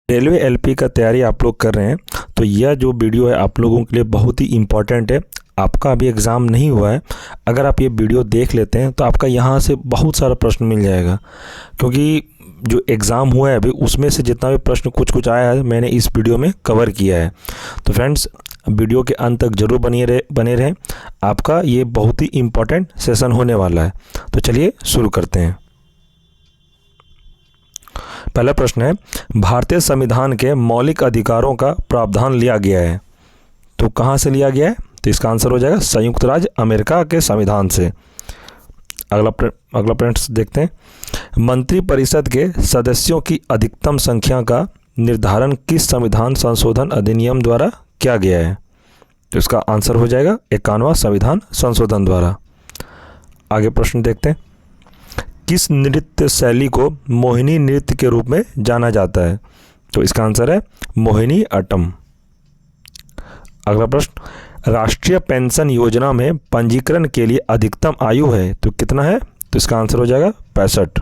Railway LP का तैयारी आप लोग कर रहे हैं तो यह जो वीडियो है आप लोगों के लिए बहुत ही इम्पॉर्टेंट है। आपका अभी एग्ज़ाम नहीं हुआ है, अगर आप ये वीडियो देख लेते हैं तो आपका यहाँ से बहुत सारा प्रश्न मिल जाएगा, क्योंकि जो एग्ज़ाम हुआ है अभी उसमें से जितना भी प्रश्न कुछ आया है मैंने इस वीडियो में कवर किया है। तो फ्रेंड्स वीडियो के अंत तक ज़रूर बने रहें, आपका ये बहुत ही इम्पॉर्टेंट सेशन होने वाला है। तो चलिए शुरू करते हैं। पहला प्रश्न है, भारतीय संविधान के मौलिक अधिकारों का प्रावधान लिया गया है, तो कहाँ से लिया गया है? तो इसका आंसर हो जाएगा संयुक्त राज्य अमेरिका के संविधान से। अगला प्रश्न देखते हैं, मंत्रिपरिषद के सदस्यों की अधिकतम संख्या का निर्धारण किस संविधान संशोधन अधिनियम द्वारा किया गया है? तो इसका आंसर हो जाएगा 51वां संविधान संशोधन द्वारा। आगे प्रश्न देखते हैं, किस नृत्य शैली को मोहिनी नृत्य के रूप में जाना जाता है? तो इसका आंसर है मोहिनी अट्टम। अगला प्रश्न, राष्ट्रीय पेंशन योजना में पंजीकरण के लिए अधिकतम आयु है तो कितना है? तो इसका आंसर हो जाएगा 65।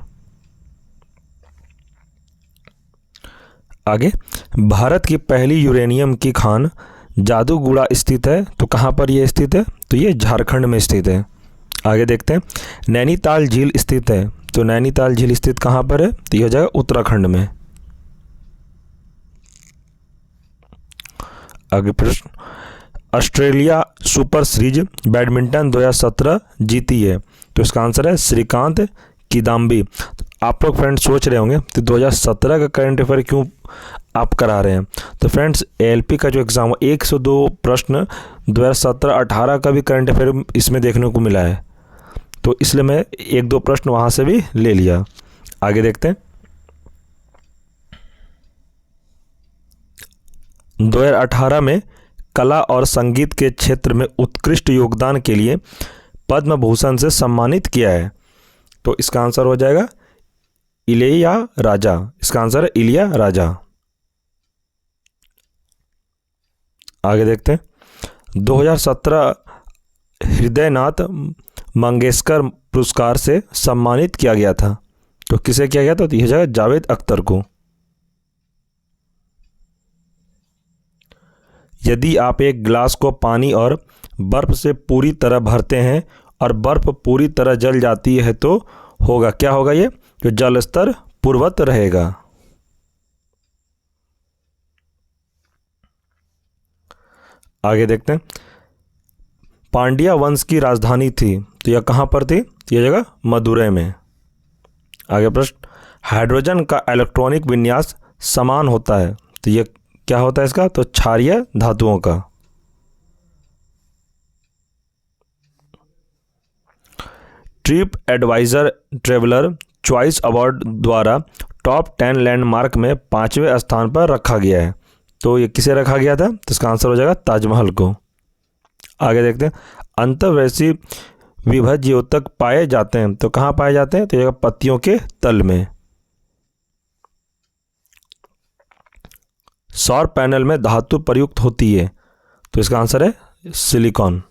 आगे, भारत की पहली यूरेनियम की खान जादूगुड़ा स्थित है, तो कहाँ पर यह स्थित है? तो ये झारखंड में स्थित है। आगे देखते हैं, नैनीताल झील स्थित है, तो नैनीताल झील स्थित कहाँ पर है? तो यह हो जाएगा उत्तराखंड में। आगे प्रश्न, ऑस्ट्रेलिया सुपर सीरीज बैडमिंटन 2017 जीती है, तो इसका आंसर है श्रीकांत किदाम्बी। तो आप लोग फ्रेंड्स सोच रहे होंगे तो 2017 का करंट अफेयर क्यों आप करा रहे हैं? तो फ्रेंड्स एलपी का जो एग्ज़ाम 102 प्रश्न 2017-18 का भी करंट अफेयर इसमें देखने को मिला है, तो इसलिए मैं 1-2 प्रश्न वहाँ से भी ले लिया। आगे देखते हैं, 2018 में कला और संगीत के क्षेत्र में उत्कृष्ट योगदान के लिए पद्म भूषण से सम्मानित किया है, तो इसका आंसर हो जाएगा इलिया राजा। इसका आंसर है इलिया राजा। आगे देखते हैं, 2017 हृदयनाथ मंगेशकर पुरस्कार से सम्मानित किया गया था, तो किसे किया गया था? तो यह जगह जावेद अख्तर को। यदि आप एक गिलास को पानी और बर्फ से पूरी तरह भरते हैं और बर्फ पूरी तरह जल जाती है तो होगा क्या होगा? ये जो जल स्तर पूर्ववत रहेगा। आगे देखते हैं, पांड्या वंश की राजधानी थी, तो यह कहाँ पर थी? यह जगह मदुरै में। आगे प्रश्न, हाइड्रोजन का इलेक्ट्रॉनिक विन्यास समान होता है, तो यह क्या होता है इसका? तो क्षारीय धातुओं का। Tripadvisor traveller choice award द्वारा टॉप 10 लैंडमार्क में 5वें स्थान पर रखा गया है, तो ये किसे रखा गया था? तो इसका आंसर हो जाएगा ताजमहल को। आगे देखते हैं, अंतर्वैसी विभज्य योतक पाए जाते हैं, तो कहाँ पाए जाते हैं? तो ये पत्तियों के तल में। सौर पैनल में धातु प्रयुक्त होती है, तो इसका आंसर है सिलिकॉन।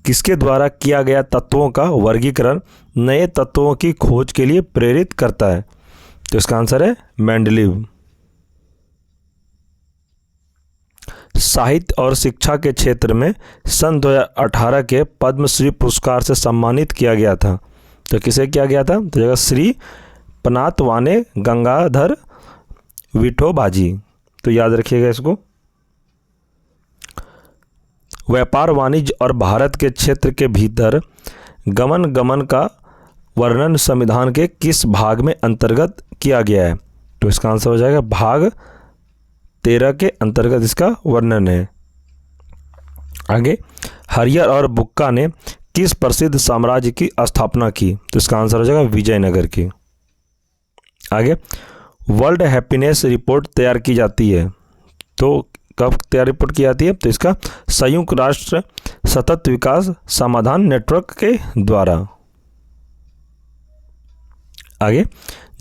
किसके द्वारा किया गया तत्वों का वर्गीकरण नए तत्वों की खोज के लिए प्रेरित करता है? तो इसका आंसर है मेंडलीव। साहित्य और शिक्षा के क्षेत्र में सन 2018 के पद्मश्री पुरस्कार से सम्मानित किया गया था, तो किसे किया गया था? तो जगह श्री पनातवाने गंगाधर विठोबाजी, तो याद रखिएगा इसको। व्यापार वाणिज्य और भारत के क्षेत्र के भीतर गमन का वर्णन संविधान के किस भाग में अंतर्गत किया गया है? तो इसका आंसर हो जाएगा भाग 13 के अंतर्गत इसका वर्णन है। आगे, हरियर और बुक्का ने किस प्रसिद्ध साम्राज्य की स्थापना की? तो इसका आंसर हो जाएगा विजयनगर की। आगे, वर्ल्ड हैप्पीनेस रिपोर्ट तैयार की जाती है, तो कब तैयार रिपोर्ट की जाती है? तो इसका संयुक्त राष्ट्र सतत विकास समाधान नेटवर्क के द्वारा। आगे,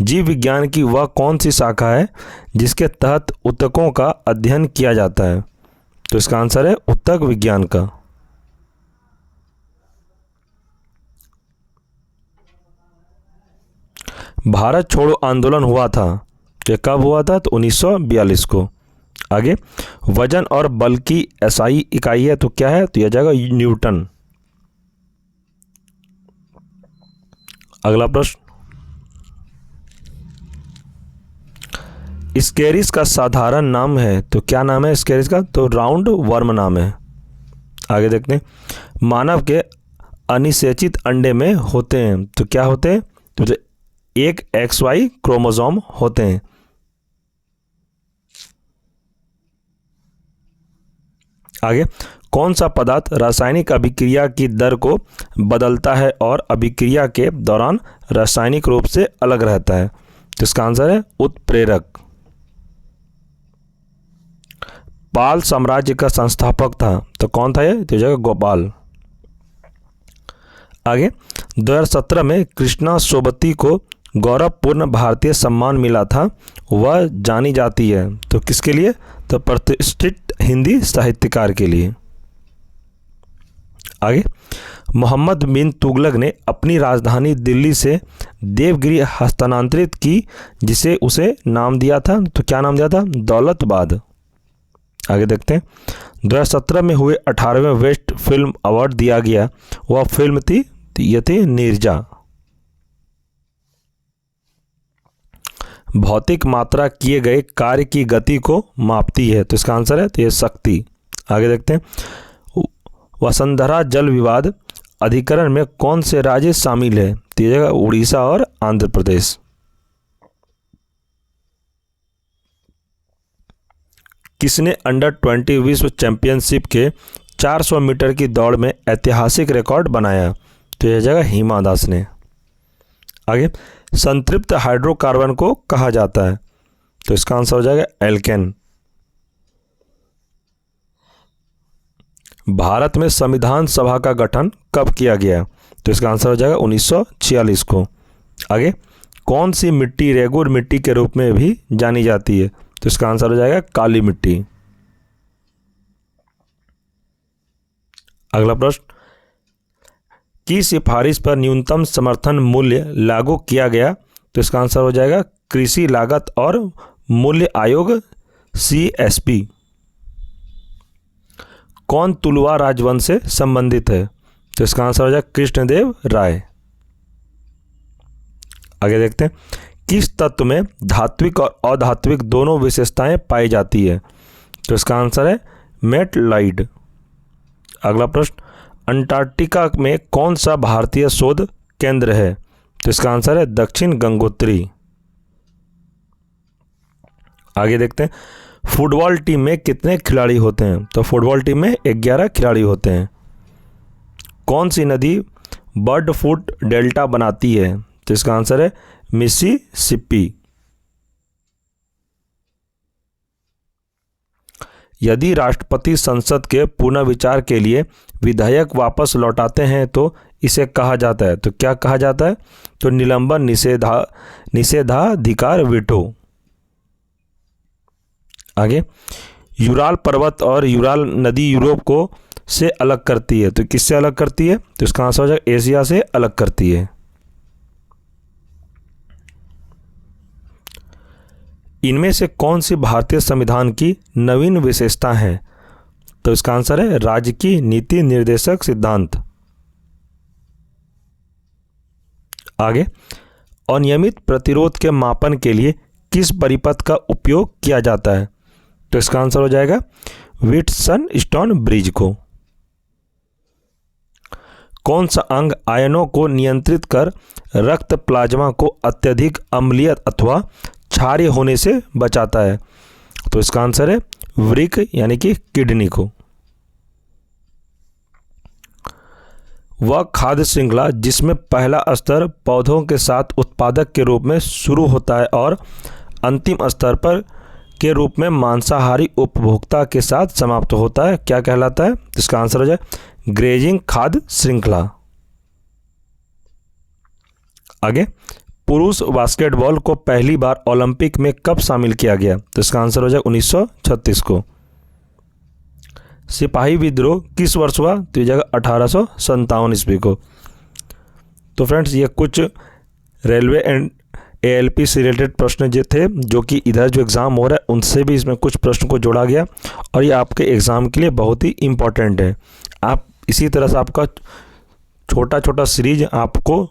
जीव विज्ञान की वह कौन सी शाखा है जिसके तहत ऊतकों का अध्ययन किया जाता है? तो इसका आंसर है ऊतक विज्ञान का। भारत छोड़ो आंदोलन हुआ था तो कब हुआ था? तो 1942 को। आगे, वजन और बल की एसआई इकाई है तो क्या है? तो यह जाएगा न्यूटन। अगला प्रश्न, स्केरिस का साधारण नाम है तो क्या नाम है स्केरिस का? तो राउंड वर्म नाम है। आगे देखते हैं, मानव के अनिषेचित अंडे में होते हैं तो क्या होते हैं? तो एक XY क्रोमोसोम होते हैं। आगे, कौन सा पदार्थ रासायनिक अभिक्रिया की दर को बदलता है और अभिक्रिया के दौरान रासायनिक रूप से अलग रहता है? तो इसका आंसर है उत्प्रेरक। पाल साम्राज्य का संस्थापक था तो कौन था ये? तो जगह गोपाल। आगे, 2017 में कृष्णा सोबती को गौरवपूर्ण भारतीय सम्मान मिला था, वह जानी जाती है तो किसके लिए? तो प्रतिष्ठित हिंदी साहित्यकार के लिए। आगे, मोहम्मद बिन तुगलक ने अपनी राजधानी दिल्ली से देवगिरी हस्तांतरित की जिसे उसे नाम दिया था तो क्या नाम दिया था? दौलताबाद। आगे देखते हैं, 2017 में हुए 18वें वेस्ट फिल्म अवार्ड दिया गया, वह फिल्म थी ये थी नीरजा। भौतिक मात्रा किए गए कार्य की गति को मापती है तो इसका आंसर है तो ये शक्ति। आगे देखते हैं, वसुंधरा जल विवाद अधिकरण में कौन से राज्य शामिल है? तो ये जगह उड़ीसा और आंध्र प्रदेश। किसने अंडर 20 विश्व चैंपियनशिप के 400 मीटर की दौड़ में ऐतिहासिक रिकॉर्ड बनाया? तो यह जगह हिमा दास ने। आगे, संतृप्त हाइड्रोकार्बन को कहा जाता है तो इसका आंसर हो जाएगा एल्केन। भारत में संविधान सभा का गठन कब किया गया? तो इसका आंसर हो जाएगा 1946 को। आगे, कौन सी मिट्टी रेगुर मिट्टी के रूप में भी जानी जाती है? तो इसका आंसर हो जाएगा काली मिट्टी। अगला प्रश्न, की सिफारिश पर न्यूनतम समर्थन मूल्य लागू किया गया? तो इसका आंसर हो जाएगा कृषि लागत और मूल्य आयोग CSP। कौन तुलुवा राजवंश से संबंधित है? तो इसका आंसर हो जाएगा कृष्णदेव राय। आगे देखते हैं, किस तत्व में धात्विक और अधात्विक दोनों विशेषताएं पाई जाती है? तो इसका आंसर है मेटलाइड। अगला प्रश्न, अंटार्कटिका में कौन सा भारतीय शोध केंद्र है? तो इसका आंसर है दक्षिण गंगोत्री। आगे देखते हैं, फुटबॉल टीम में कितने खिलाड़ी होते हैं? तो फुटबॉल टीम में 11 खिलाड़ी होते हैं। कौन सी नदी बर्ड फुट डेल्टा बनाती है? तो इसका आंसर है मिसिसिपी। यदि राष्ट्रपति संसद के पुनर्विचार के लिए विधेयक वापस लौटाते हैं तो इसे कहा जाता है तो क्या कहा जाता है? तो निलंबन निषेधाधिकार वीटो। आगे, यूराल पर्वत और यूराल नदी यूरोप को से अलग करती है तो किससे अलग करती है? तो इसका आंसर हो जाएगा एशिया से अलग करती है। इनमें से कौन सी भारतीय संविधान की नवीन विशेषता है? तो इसका आंसर है राज्य की नीति निर्देशक सिद्धांत। आगे, अनियमित प्रतिरोध के मापन के लिए किस परिपथ का उपयोग किया जाता है? तो इसका आंसर हो जाएगा व्हिटसनस्टोन ब्रिज को। कौन सा अंग आयनों को नियंत्रित कर रक्त प्लाज्मा को अत्यधिक अम्लीय अथवा क्षारीय होने से बचाता है? तो इसका आंसर है वृक्क यानी कि किडनी को। वह खाद्य श्रृंखला जिसमें पहला स्तर पौधों के साथ उत्पादक के रूप में शुरू होता है और अंतिम स्तर पर के रूप में मांसाहारी उपभोक्ता के साथ समाप्त होता है, क्या कहलाता है? इसका आंसर हो जाए ग्रेजिंग खाद्य श्रृंखला। आगे, पुरुष बास्केटबॉल को पहली बार ओलंपिक में कब शामिल किया गया? तो इसका आंसर हो जाए 1936 को। सिपाही विद्रोह किस वर्ष हुआ? तो ये जगह 1857 ईस्वी को। तो फ्रेंड्स, ये कुछ रेलवे एंड ALP से रिलेटेड प्रश्न जो थे, जो कि इधर जो एग्ज़ाम हो रहा है उनसे भी इसमें कुछ प्रश्न को जोड़ा गया और ये आपके एग्ज़ाम के लिए बहुत ही इम्पॉर्टेंट है। आप इसी तरह से आपका छोटा छोटा सीरीज आपको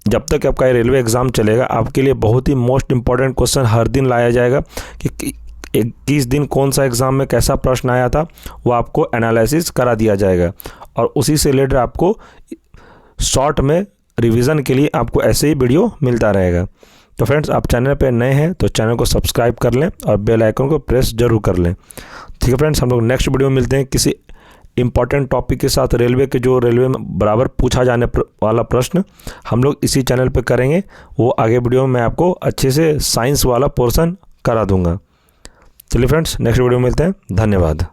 जब तक आपका रेलवे एग्ज़ाम चलेगा आपके लिए बहुत ही मोस्ट इम्पॉर्टेंट क्वेश्चन हर दिन लाया जाएगा कि किस दिन कौन सा एग्ज़ाम में कैसा प्रश्न आया था, वो आपको एनालिसिस करा दिया जाएगा और उसी से रिलेटेड आपको शॉर्ट में रिवीजन के लिए आपको ऐसे ही वीडियो मिलता रहेगा। तो फ्रेंड्स, आप चैनल पे नए हैं तो चैनल को सब्सक्राइब कर लें और बेल आइकन को प्रेस जरूर कर लें। ठीक है फ्रेंड्स, हम लोग नेक्स्ट वीडियो में मिलते हैं किसी इंपॉर्टेंट टॉपिक के साथ। रेलवे में बराबर पूछा जाने वाला प्रश्न हम लोग इसी चैनल पे करेंगे। वो आगे वीडियो में मैं आपको अच्छे से साइंस वाला पोर्शन करा दूंगा। चलिए फ्रेंड्स, नेक्स्ट वीडियो में मिलते हैं। धन्यवाद।